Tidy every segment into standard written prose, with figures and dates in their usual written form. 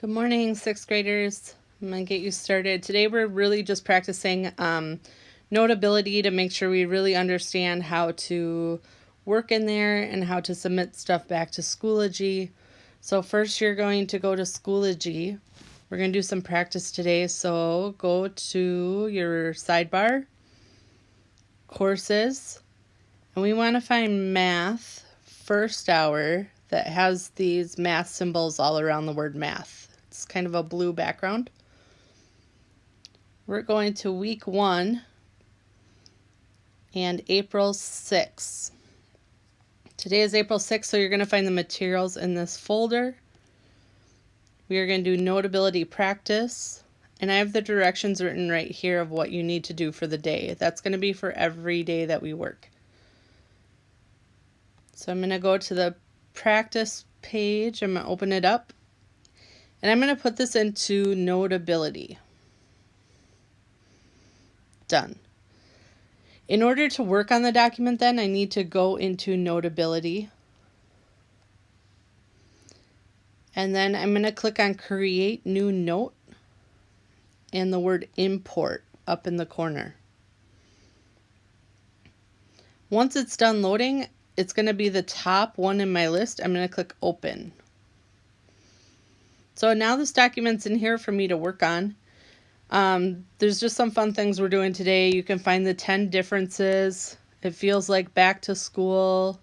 Good morning, sixth graders. I'm going to get you started. Today we're really just practicing Notability to make sure we really understand how to work in there and how to submit stuff back to Schoology. So first you're going to go to Schoology. We're going to do some practice today. So go to your sidebar, courses, and we want to find math first hour that has these math symbols all around the word math. It's kind of a blue background. We're going to week 1 and April 6th. Today is April 6th, so you're going to find the materials in this folder. We are going to do Notability Practice, and I have the directions written right here of what you need to do for the day. That's going to be for every day that we work. So I'm going to go to the practice page. I'm going to open it up. And I'm going to put this into Notability. Done. In order to work on the document then, I need to go into Notability. And then I'm going to click on Create New Note and the word Import up in the corner. Once it's done loading, it's going to be the top one in my list. I'm going to click Open. So now this document's in here for me to work on. There's just some fun things we're doing today. You can find the 10 differences. It feels like back to school,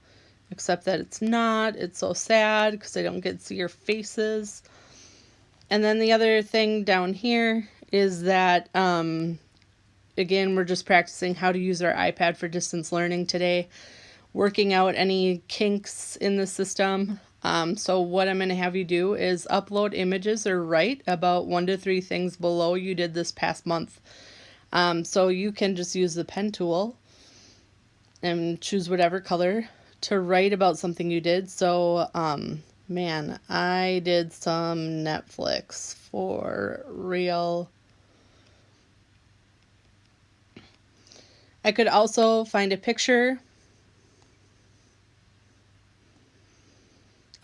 except that it's not. It's so sad because I don't get to see your faces. And then the other thing down here is that, again, we're just practicing how to use our iPad for distance learning today, working out any kinks in the system. So what I'm going to have you do is upload images or write about 1 to 3 things below you did this past month. So you can just use the pen tool and choose whatever color to write about something you did. So, man, I did some Netflix for real. I could also find a picture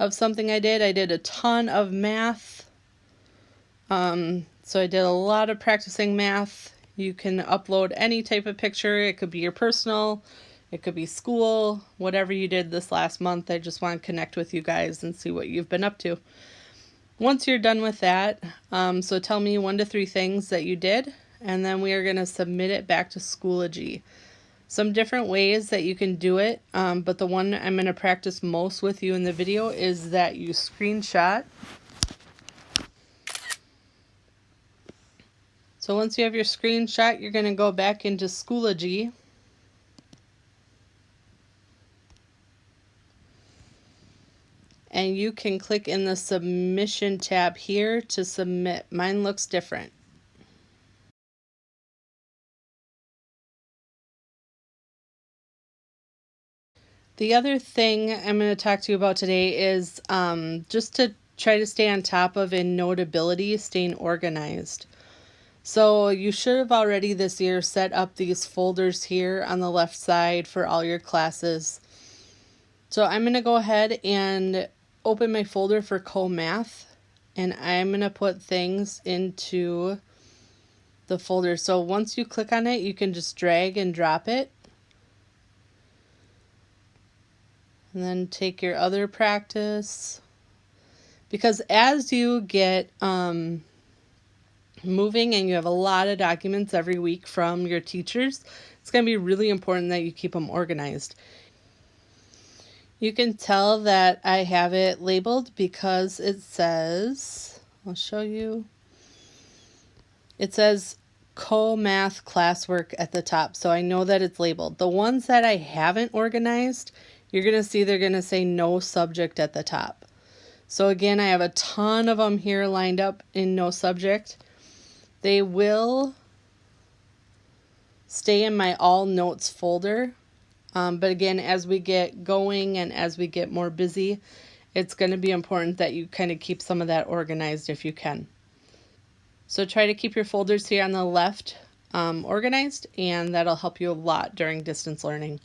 of something I did. I did a ton of math. So I did a lot of practicing math. You can upload any type of picture. It could be your personal, it could be school, whatever you did this last month. I just want to connect with you guys and see what you've been up to. Once you're done with that, so tell me 1 to 3 things that you did, and then we are going to submit it back to Schoology. Some different ways that you can do it, but the one I'm going to practice most with you in the video is that you screenshot. So once you have your screenshot, you're going to go back into Schoology. And you can click in the Submission tab here to submit. Mine looks different. The other thing I'm going to talk to you about today is just to try to stay on top of in Notability, staying organized. So you should have already this year set up these folders here on the left side for all your classes. So I'm going to go ahead and open my folder for Co-Math, and I'm going to put things into the folder. So once you click on it, you can just drag and drop it. And then take your other practice. Because as you get moving and you have a lot of documents every week from your teachers, it's going to be really important that you keep them organized. You can tell that I have it labeled because it says, I'll show you, it says Co-Math classwork at the top. So I know that it's labeled. The ones that I haven't organized, you're going to see they're going to say no subject at the top. So again, I have a ton of them here lined up in no subject. They will stay in my all notes folder. But again, as we get going and as we get more busy, it's going to be important that you kind of keep some of that organized if you can. So try to keep your folders here on the left organized, and that'll help you a lot during distance learning.